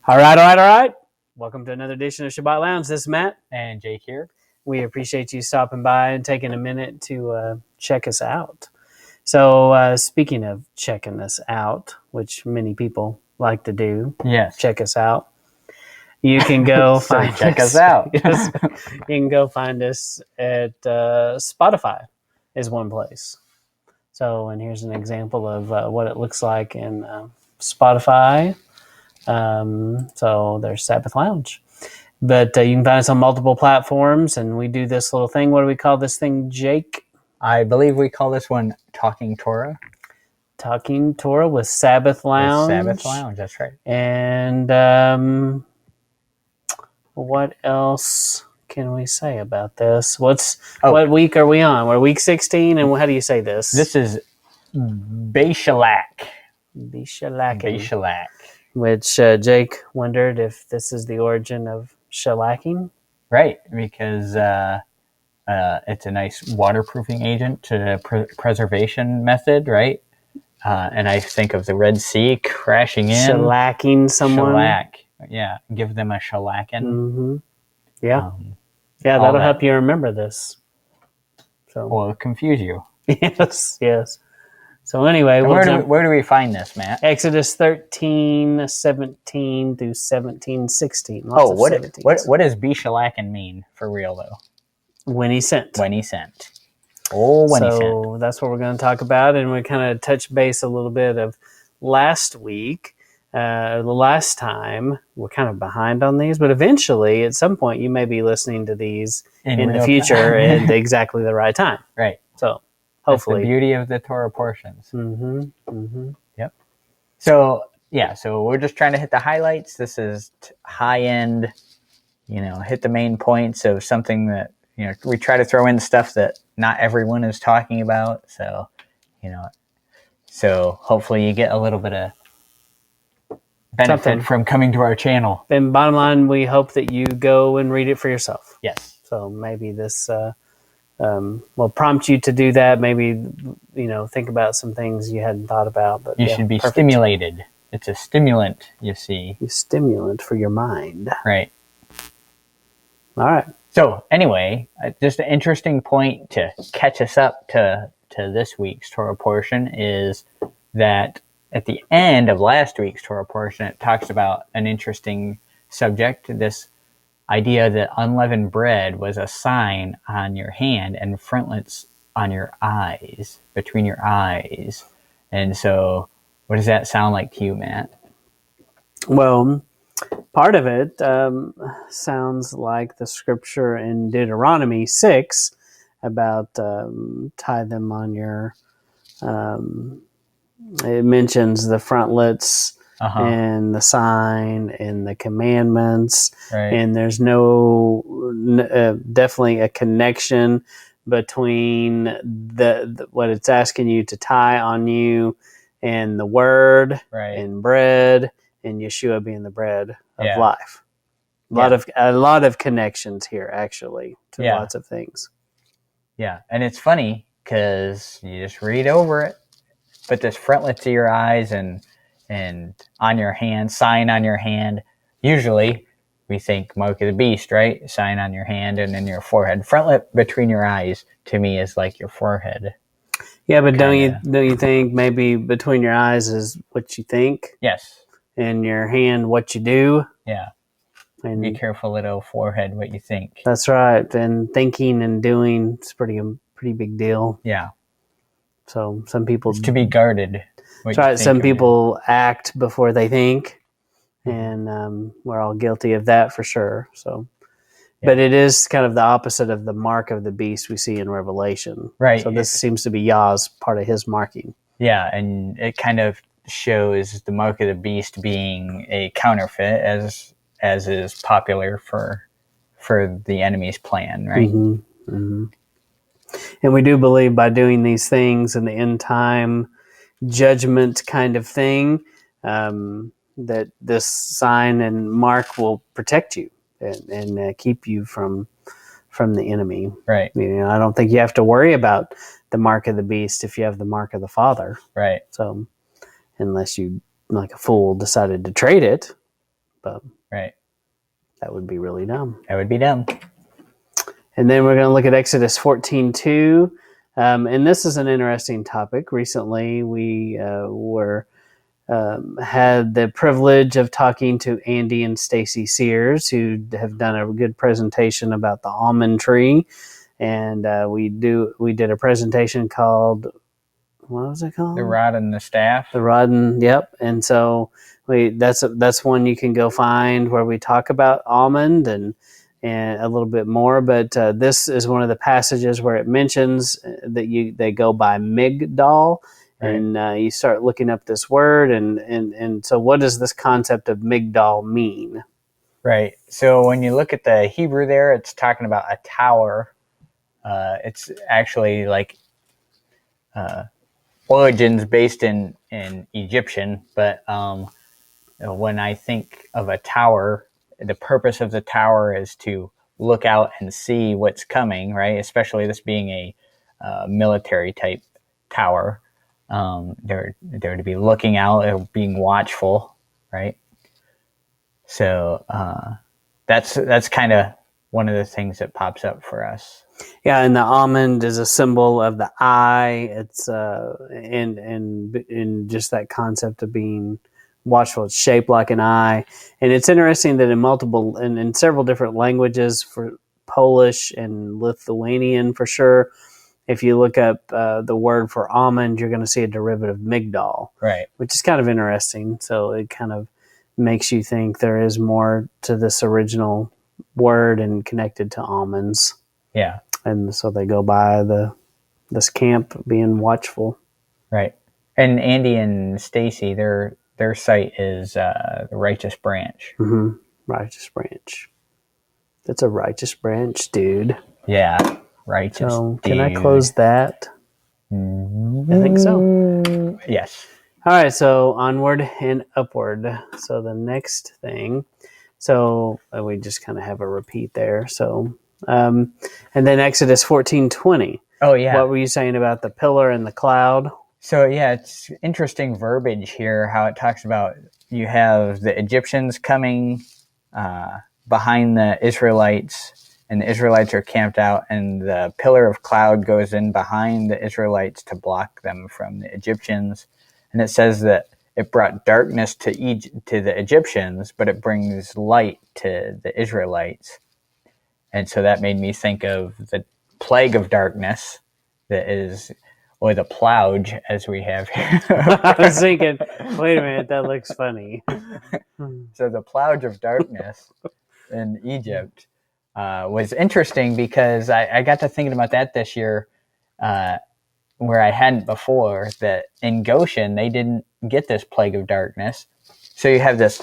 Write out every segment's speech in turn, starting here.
All right. Welcome to another edition of Shabbat Lounge. This is Matt. And Jake here. We appreciate you stopping by and taking a minute to check us out. So speaking of checking us out, which many people like to do, Yes. check us out. You can go check us out. Yes, you can go find us at Spotify is one place. So, and here's an example of what it looks like in Spotify. So there's Sabbath Lounge. But you can find us on multiple platforms, and we do this little thing. What do we call this thing, Jake? I believe we call this one Talking Torah. Talking Torah with Sabbath Lounge. With Sabbath Lounge, that's right. And what else can we say about this? What week are we on? We're week 16, and how do you say this? This is Beshalach. Beshalach. Which Jake wondered if this is the origin of shellacking. Right, because it's a nice waterproofing agent to preservation method, right? And I think of the Red Sea crashing in. Shellacking someone. Shellac. Yeah, give them a shellacking. Mm-hmm. Yeah. That'll help you remember this. So. Well, it'll confuse you. Yes. So anyway, where do we find this, Matt? Exodus 13:17 through 17:16. What does Beshalach mean for real though? When he sent. When he sent. Oh, when he sent. So that's what we're going to talk about, and we kind of touch base a little bit of last week. The last time we're kind of behind on these, but eventually, at some point, you may be listening to these in the future at exactly the right time. Right. So. Hopefully. That's the beauty of the Torah portions. Mm-hmm. Mm-hmm. Yep. So we're just trying to hit the highlights. This is high end, hit the main points of something that, we try to throw in stuff that not everyone is talking about. So, so hopefully you get a little bit of benefit from coming to our channel. And bottom line, we hope that you go and read it for yourself. Yes. So maybe this, will prompt you to do that. Maybe, think about some things you hadn't thought about. But you should be stimulated. It's a stimulant, you see. A stimulant for your mind. Right. All right. So anyway, just an interesting point to catch us up to this week's Torah portion is that at the end of last week's Torah portion, it talks about an interesting subject, this idea that unleavened bread was a sign on your hand and frontlets on your eyes, between your eyes. And so what does that sound like to you, Matt? Well, part of it sounds like the scripture in Deuteronomy 6 about tie them on your, it mentions the frontlets and the sign and the commandments, right. And there's definitely a connection between the what it's asking you to tie on you and the word, right. And bread, and Yeshua being the bread of life. A lot of connections here, actually, to lots of things. Yeah, and it's funny because you just read over it, but this frontlet to your eyes and on your hand, sign on your hand. Usually we think mark of the beast, right? Sign on your hand and then your forehead. Frontlet between your eyes to me is like your forehead. Yeah, but don't you think maybe between your eyes is what you think? Yes. And your hand what you do? Yeah. And be careful, little forehead, what you think. That's right. And thinking and doing is pretty big deal. Yeah. So some people it's to be guarded. That's right. Some people act before they think, and we're all guilty of that for sure. So, but it is kind of the opposite of the mark of the beast we see in Revelation. Right. So this seems to be Yah's part of his marking. Yeah, and it kind of shows the mark of the beast being a counterfeit, as is popular for the enemy's plan, right? Mm-hmm. Mm-hmm. And we do believe by doing these things in the end time judgment kind of thing, that this sign and mark will protect you and keep you from the enemy. Right. I don't think you have to worry about the mark of the beast if you have the mark of the Father. Right. So unless you, like a fool, decided to trade it. But Right. that would be really dumb. That would be dumb. And then we're going to look at Exodus 14:2. And this is an interesting topic. Recently, we had the privilege of talking to Andy and Stacy Sears, who have done a good presentation about the almond tree. And we did a presentation called, what was it called? The rod and the staff. The rod and, yep. And so that's one you can go find where we talk about almond and a little bit more. But this is one of the passages where it mentions that they go by Migdal. Right. And you start looking up this word, and so what does this concept of Migdal mean? Right. So when you look at the Hebrew there, it's talking about a tower. It's actually like origins based in Egyptian, but when I think of a tower, the purpose of the tower is to look out and see what's coming, right? Especially this being a military type tower. They're to be looking out and being watchful, right? So that's kind of one of the things that pops up for us. Yeah, and the almond is a symbol of the eye. It's and just that concept of being watchful. It's shaped like an eye, and it's interesting that in several different languages, for Polish and Lithuanian for sure. If you look up the word for almond, you're going to see a derivative Migdal, right? Which is kind of interesting. So it kind of makes you think there is more to this original word and connected to almonds. Yeah. And so they go by this camp being watchful. Right. And Andy and Stacy, their site is the Righteous Branch. Mm-hmm. Righteous Branch. That's a righteous branch, dude. Yeah. Righteous. So dude. Can I close that? Mm-hmm. I think so. Yes. All right. So onward and upward. So the next thing. So we just kind of have a repeat there. So, and then Exodus 14:20. Oh yeah. What were you saying about the pillar and the cloud? So yeah, it's interesting verbiage here. How it talks about you have the Egyptians coming behind the Israelites, and the Israelites are camped out, and the pillar of cloud goes in behind the Israelites to block them from the Egyptians. And it says that it brought darkness to the Egyptians, but it brings light to the Israelites. And so that made me think of the plague of darkness that is, or the plouge, as we have here. I was thinking, wait a minute, that looks funny. So the plouge of darkness in Egypt was interesting because I got to thinking about that this year, where I hadn't before, that in Goshen, they didn't get this plague of darkness. So you have this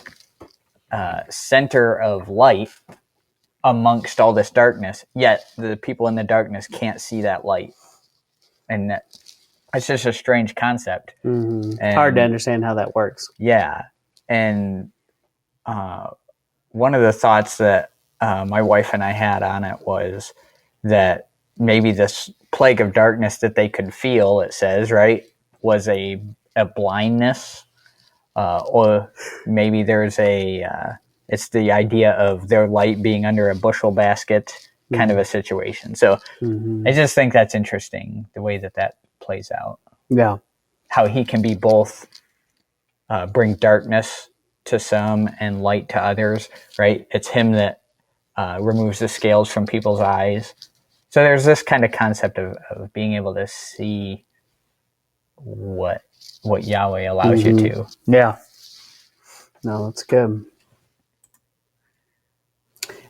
center of light amongst all this darkness, yet the people in the darkness can't see that light. And it's just a strange concept. Mm-hmm. Hard to understand how that works. Yeah. And one of the thoughts that my wife and I had on it was that maybe this plague of darkness that they could feel, it says, right, was a blindness, or maybe there's it's the idea of their light being under a bushel basket kind of a situation. So I just think that's interesting, the way that plays out. Yeah. How he can be both bring darkness to some and light to others, right? It's him that removes the scales from people's eyes. So there's this kind of concept of being able to see what Yahweh allows you to. Yeah. No, that's good.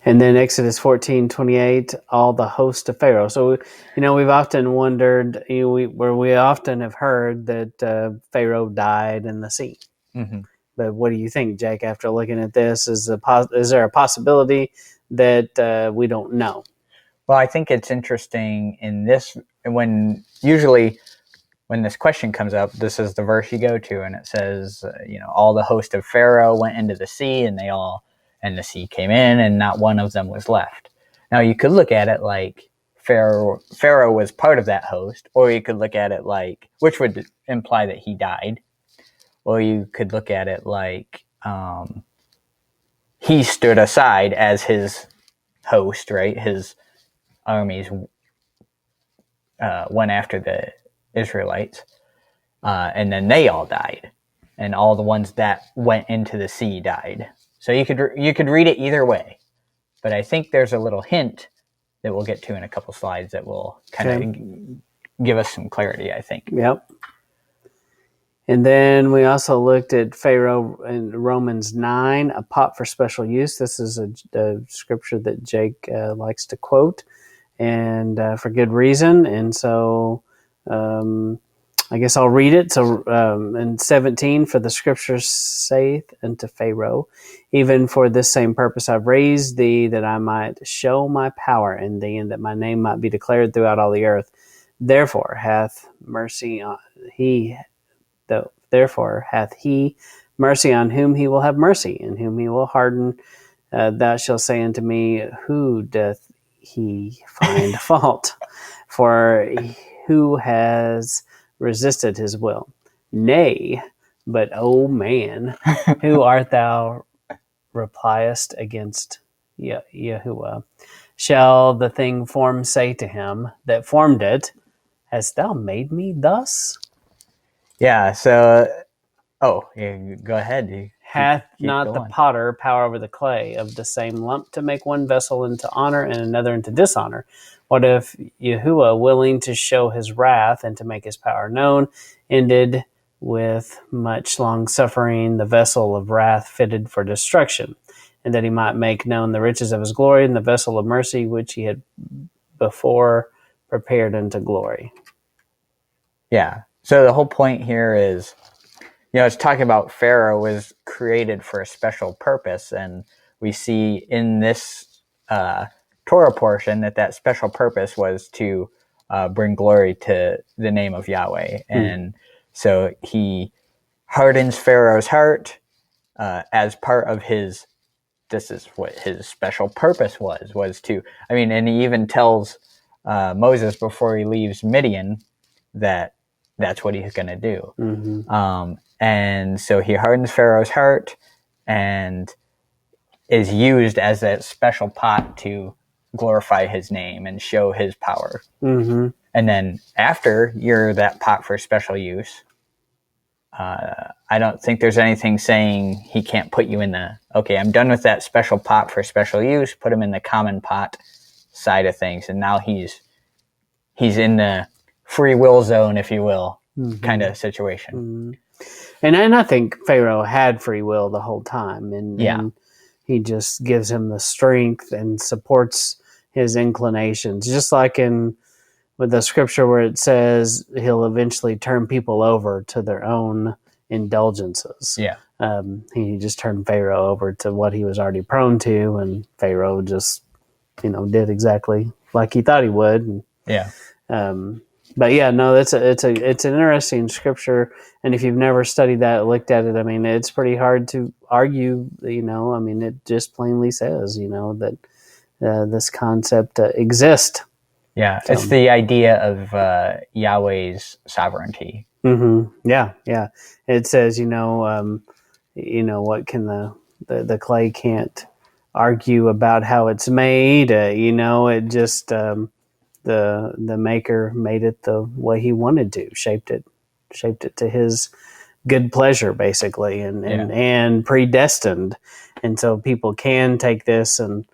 And then Exodus 14:28, all the host of Pharaoh. So, we've often wondered, we often have heard that Pharaoh died in the sea. Mm-hmm. But what do you think, Jake, after looking at this? Is there a possibility that we don't know? Well, I think it's interesting in this, usually when this question comes up, this is the verse you go to, and it says, all the host of Pharaoh went into the sea, and the sea came in, and not one of them was left. Now, you could look at it like Pharaoh was part of that host, or you could look at it like, which would imply that he died, or you could look at it like he stood aside as his host, right? His armies went after the Israelites, and then they all died, and all the ones that went into the sea died. So you could read it either way, but I think there's a little hint that we'll get to in a couple slides that will kind of give us some clarity, I think. Yep. And then we also looked at Pharaoh in Romans 9, a pot for special use. This is a scripture that Jake likes to quote, and for good reason. And so I guess I'll read it. So in 17, for the scripture saith unto Pharaoh, even for this same purpose I've raised thee, that I might show my power in thee, and that my name might be declared throughout all the earth. Therefore hath he mercy on whom he will have mercy, and whom he will harden. Thou shalt say unto me, who doth he find fault? For who has resisted his will? Nay, but, O man, who art thou repliest against Yahuwah? Shall the thing formed say to him that formed it, hast thou made me thus? Yeah, so, go ahead. Hath Keep not going. the potter power over the clay of the same lump to make one vessel into honor and another into dishonor? What if Yahuwah, willing to show his wrath and to make his power known, ended with much long suffering the vessel of wrath fitted for destruction, and that he might make known the riches of his glory and the vessel of mercy which he had before prepared unto glory? Yeah. So the whole point here is, it's talking about Pharaoh was created for a special purpose, and we see in this Torah portion that special purpose was to bring glory to the name of Yahweh. And so he hardens Pharaoh's heart as part of his, this is what his special purpose was to, and he even tells Moses before he leaves Midian that that's what he's going to do. Mm-hmm. And so he hardens Pharaoh's heart and is used as that special pot to glorify his name and show his power. Mm-hmm. And then after you're that pot for special use, I don't think there's anything saying he can't put you in okay, I'm done with that special pot for special use, put him in the common pot side of things. And now he's in the free will zone, if you will, kind of situation. Mm-hmm. And I think Pharaoh had free will the whole time, and he just gives him the strength and supports his inclinations, just like with the scripture where it says he'll eventually turn people over to their own indulgences. Yeah. He just turned Pharaoh over to what he was already prone to, and Pharaoh just, did exactly like he thought he would. Yeah. But yeah, no, it's an interesting scripture, and if you've never studied that, looked at it, it's pretty hard to argue. It just plainly says, that this concept exists. Yeah, it's the idea of Yahweh's sovereignty. Mm-hmm. Yeah. It says, what can the clay can't argue about how it's made. It just the maker made it the way he wanted to, shaped it to his good pleasure, basically, and predestined. And so people can take this and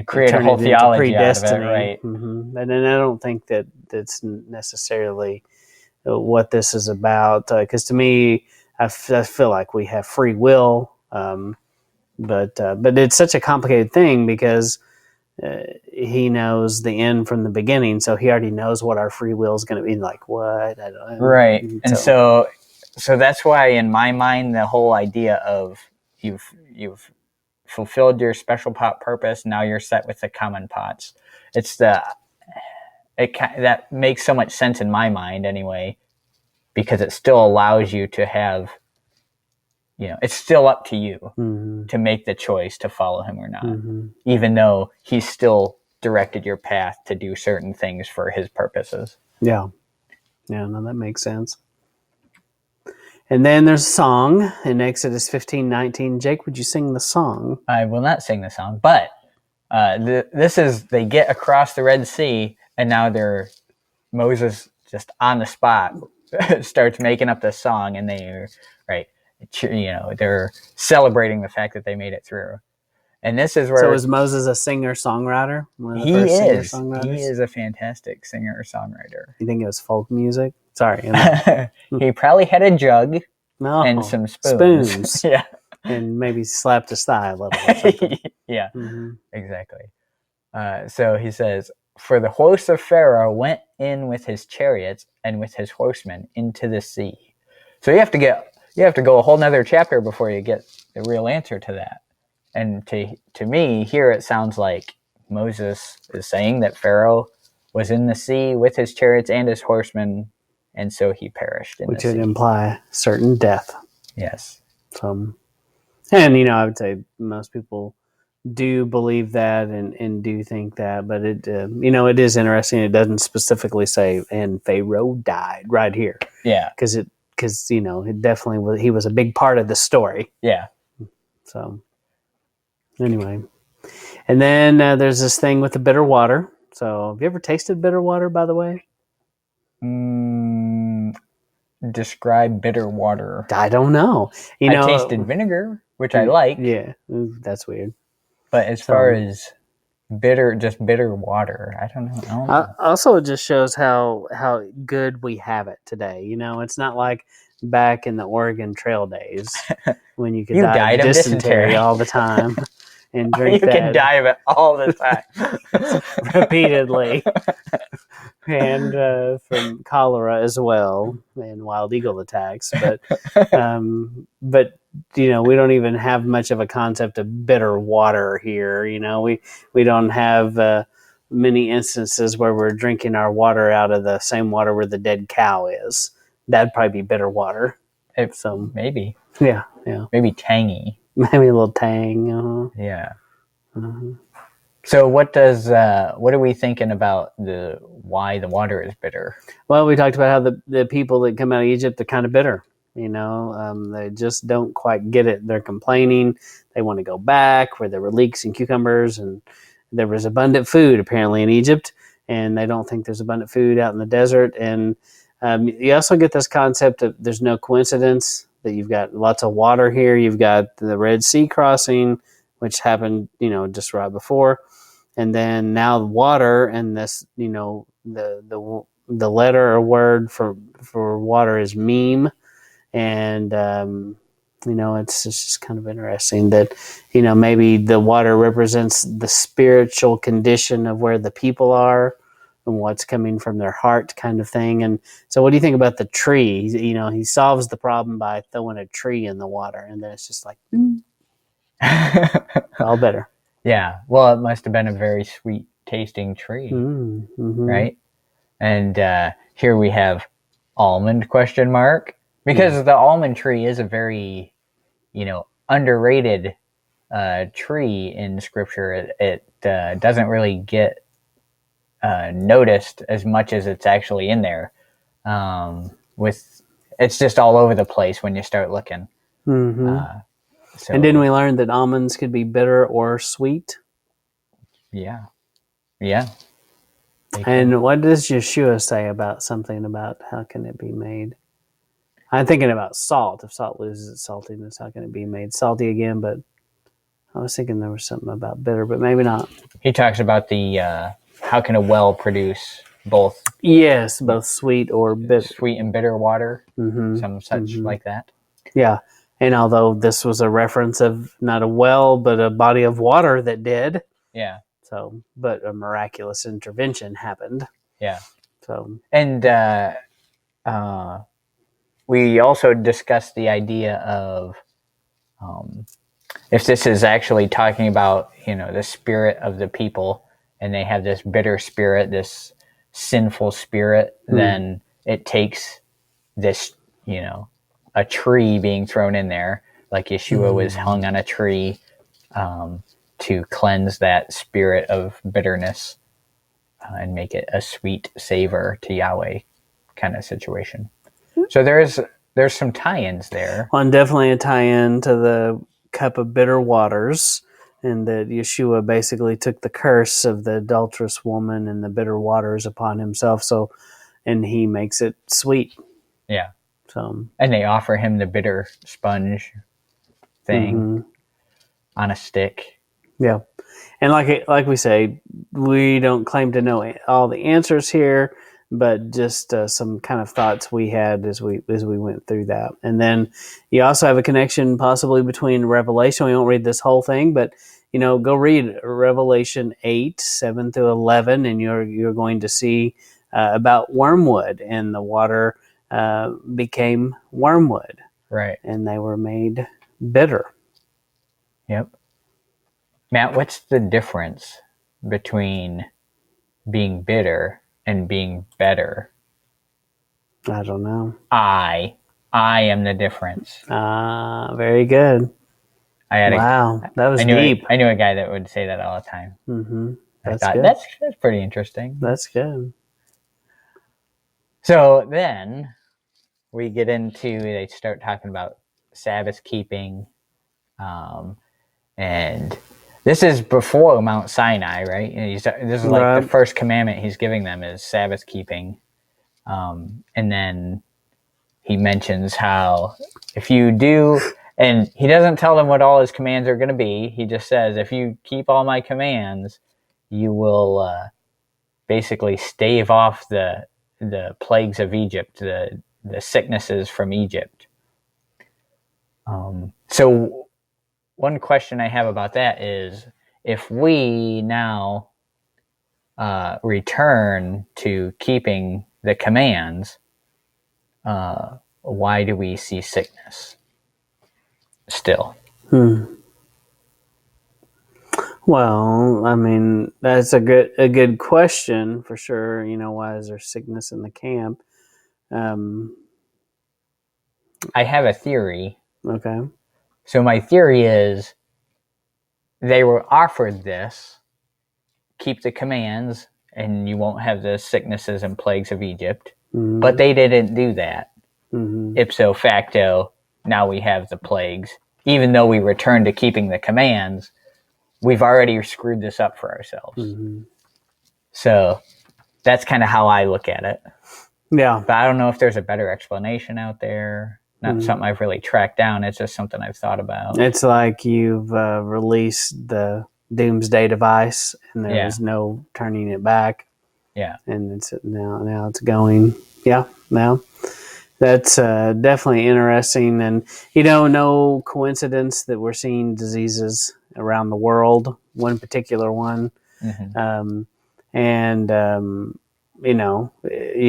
create a whole theology out of it, right? Mm-hmm. And I don't think that that's necessarily what this is about, because to me, I feel like we have free will, but it's such a complicated thing because he knows the end from the beginning, so he already knows what our free will is going to be. Like, what? I don't know. Right. And so that's why, in my mind, the whole idea of you've fulfilled your special pot purpose, now you're set with the common pots. That makes so much sense in my mind anyway, because it still allows you to have, it's still up to you to make the choice to follow him or not, even though he's still directed your path to do certain things for his purposes. Yeah, no, that makes sense. And then there's a song in Exodus 15:19. Jake, would you sing the song? I will not sing the song, but this is, they get across the Red Sea, and now Moses just on the spot starts making up this song, and they're celebrating the fact that they made it through. And this is where... So is Moses a singer-songwriter? One of the he first is. singer-songwriters? He is a fantastic singer-songwriter. You think it was folk music? Sorry. He probably had a jug and some spoons. Yeah. And maybe slapped his thigh a little or something. Yeah, exactly. So he says, "For the host of Pharaoh went in with his chariots and with his horsemen into the sea." So you have to go a whole nother chapter before you get the real answer to that. And to me, here it sounds like Moses is saying that Pharaoh was in the sea with his chariots and his horsemen, and so he perished in the sea. Which would imply certain death. Yes. And, I would say most people do believe that and do think that, but it is interesting. It doesn't specifically say, and Pharaoh died right here. Yeah. Because it definitely was, he was a big part of the story. Yeah. So anyway, and then there's this thing with the bitter water. So have you ever tasted bitter water, by the way? Describe bitter water. I don't know. I tasted vinegar, which I like. Yeah, that's weird. But as far as just bitter water, I don't know. Also, it just shows how good we have it today. It's not like back in the Oregon Trail days when you could die of dysentery all the time and drink that. You can die of it all the time. Repeatedly. And from cholera as well, and wild eagle attacks. But we don't even have much of a concept of bitter water here. We don't have many instances where we're drinking our water out of the same water where the dead cow is. That'd probably be bitter water. Maybe. Yeah. Maybe tangy. Maybe a little tang. Yeah. Mm-hmm. So what are we thinking about why the water is bitter? Well, we talked about how the people that come out of Egypt are kind of bitter. They just don't quite get it. They're complaining. They want to go back where there were leeks and cucumbers, and there was abundant food apparently in Egypt, and they don't think there's abundant food out in the desert. And you also get this concept of there's no coincidence that you've got lots of water here. You've got the Red Sea crossing, which happened, just right before. And then now the water and this, the letter or word for water is meme. And, it's just kind of interesting that, maybe the water represents the spiritual condition of where the people are and what's coming from their heart kind of thing. And so what do you think about the tree? He solves the problem by throwing a tree in the water, and then it's just like, all better. Yeah, well, it must have been a very sweet tasting tree, right? And here we have almond ? Because the almond tree is a very, underrated tree in Scripture. It doesn't really get noticed as much as it's actually in there. It's just all over the place when you start looking. And then we learned that almonds could be bitter or sweet. Yeah. And what does Yeshua say about how can it be made? I'm thinking about salt. If salt loses its saltiness, how can it be made salty again? But I was thinking there was something about bitter, but maybe not. He talks about how can a well produce both? Yes, both sweet or bitter. Sweet and bitter water, some such like that. Yeah. And although this was a reference of not a well, but a body of water that did. Yeah. So, but a miraculous intervention happened. Yeah. So, and we also discussed the idea of if this is actually talking about, the spirit of the people, and they have this bitter spirit, this sinful spirit, then it takes this, a tree being thrown in there, like Yeshua was hung on a tree to cleanse that spirit of bitterness and make it a sweet savor to Yahweh kind of situation. So there is there's some tie-ins there. Well, and definitely a tie-in to the cup of bitter waters, and that Yeshua basically took the curse of the adulterous woman and the bitter waters upon himself. So, and he makes it sweet. Yeah. So, and they offer him the bitter sponge thing on a stick. Yeah, and like we say, we don't claim to know all the answers here, but just some kind of thoughts we had as we went through that. And then you also have a connection possibly between Revelation. We won't read this whole thing, but go read Revelation 8:7-11, and you're going to see about wormwood, and the water became wormwood, right? And they were made bitter. Yep. Matt, what's the difference between being bitter and being better? I don't know. I am the difference. Very good. Wow, that was deep. I knew a guy that would say that all the time. Mm-hmm. That's good. That's pretty interesting. That's good. So then we get into, they start talking about Sabbath keeping, and this is before Mount Sinai, right? This is like the first commandment he's giving them is Sabbath keeping. And then he mentions how if you do, and he doesn't tell them what all his commands are going to be. He just says, if you keep all my commands, you will basically stave off the plagues of Egypt, the sicknesses from Egypt. So one question I have about that is, if we now return to keeping the commands, why do we see sickness still? Well, I mean, that's a good question for sure. Why is there sickness in the camp? I have a theory. Okay. So my theory is they were offered this, keep the commands, and you won't have the sicknesses and plagues of Egypt. Mm-hmm. But they didn't do that. Mm-hmm. Ipso facto, now we have the plagues. Even though we return to keeping the commands, we've already screwed this up for ourselves. Mm-hmm. So that's kind of how I look at it. Yeah. But I don't know if there's a better explanation out there. Not something I've really tracked down. It's just something I've thought about. It's like you've released the doomsday device, and there is no turning it back. Yeah. And it's now it's going. Yeah. Now that's definitely interesting, and no coincidence that we're seeing diseases around the world. One particular one, you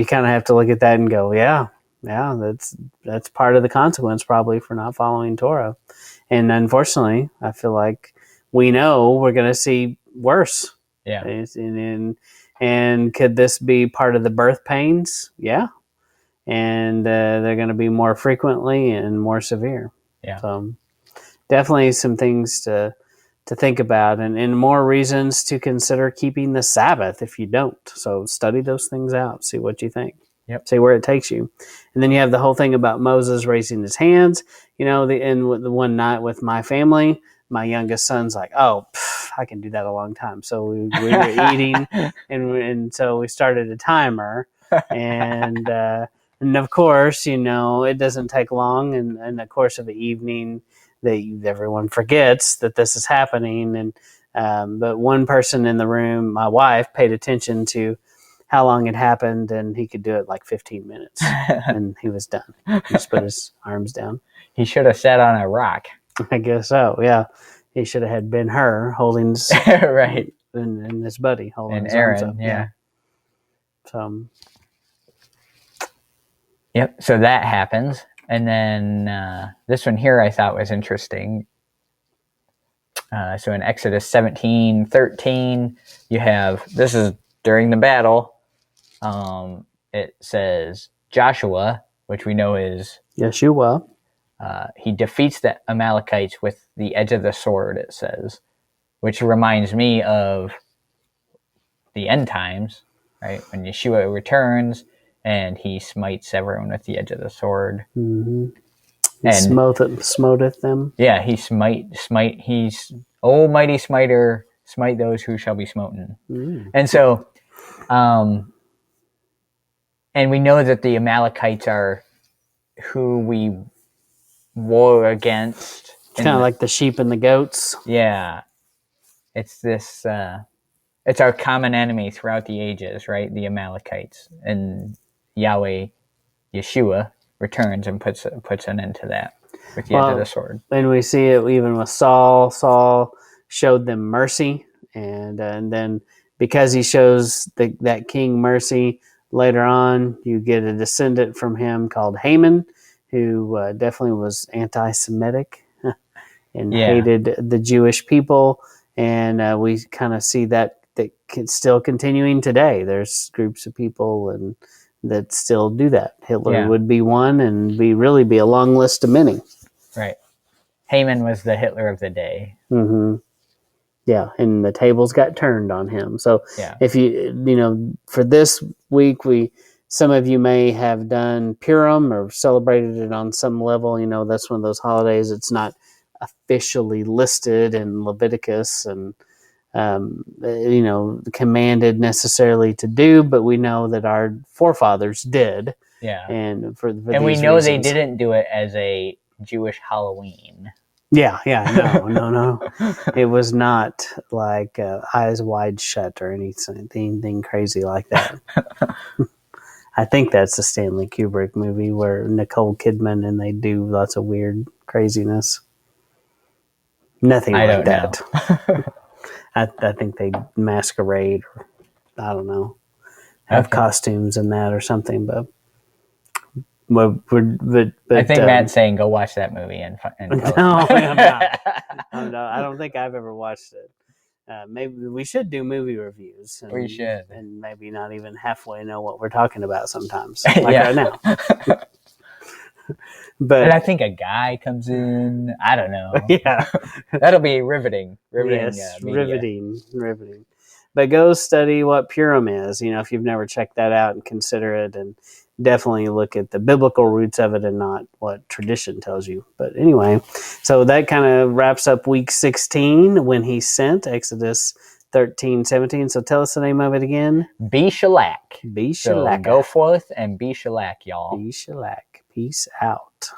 kind of have to look at that and go, yeah, that's part of the consequence probably for not following Torah. And unfortunately, I feel like we know we're going to see worse. Yeah. And could this be part of the birth pains? Yeah. And they're going to be more frequently and more severe. Yeah. So definitely some things to think about, and more reasons to consider keeping the Sabbath if you don't. So study those things out. See what you think. Yep. See where it takes you. And then you have the whole thing about Moses raising his hands. The one night with my family, my youngest son's like, "Oh, I can do that a long time." So we were eating, and so we started a timer, and of course, it doesn't take long. And in the course of the evening, everyone forgets that this is happening. And but one person in the room, my wife, paid attention to how long it happened, and he could do it like 15 minutes, and he was done. He just put his arms down. He should have sat on a rock. I guess so, yeah. He should have had Ben-Hur holding his, right, and his buddy holding and his Aaron, arms up. Yeah. So, yep, so that happens. And then this one here I thought was interesting. So in Exodus 17:13, you have, this is during the battle. It says Joshua, which we know is Yeshua. He defeats the Amalekites with the edge of the sword, it says, which reminds me of the end times, right? When Yeshua returns and he smites everyone with the edge of the sword. Mm-hmm. And smoteth them. Yeah, he he's almighty smiter, smite those who shall be smoten. Mm. And so, and we know that the Amalekites are who we war against. Kind of like the sheep and the goats. Yeah. It's this, it's our common enemy throughout the ages, right? The Amalekites. And Yahweh, Yeshua, returns and puts an end to that with the edge of the sword. And we see it even with Saul. Saul showed them mercy, and then because he shows that king mercy, later on you get a descendant from him called Haman, who definitely was anti-Semitic and hated the Jewish people, and we kind of see that still continuing today. There's groups of people and that still do that. Hitler would be one, and really be a long list of many. Right. Haman was the Hitler of the day. Mm-hmm. Yeah, and the tables got turned on him. So if for this week, some of you may have done Purim or celebrated it on some level. That's one of those holidays. It's not officially listed in Leviticus and commanded necessarily to do, but we know that our forefathers did. Yeah, and and we know they didn't do it as a Jewish Halloween. No. It was not like Eyes Wide Shut or anything crazy like that. I think that's the Stanley Kubrick movie where Nicole Kidman and they do lots of weird craziness. Nothing like that. I think they masquerade, or I don't know, have costumes in that or something. But I think Matt's saying go watch that movie and no, I'm not. I don't think I've ever watched it. Maybe we should do movie reviews. We should, and maybe not even halfway know what we're talking about sometimes, like right now. But and I think a guy comes in. I don't know. Yeah, that'll be riveting. Yes, riveting. But go study what Purim is. If you've never checked that out, and consider it, and definitely look at the biblical roots of it and not what tradition tells you. But anyway, so that kind of wraps up week 16 when he sent, Exodus 13:17. So tell us the name of it again. Beshalach. Beshalach. So go forth and Beshalach, y'all. Beshalach. Peace out.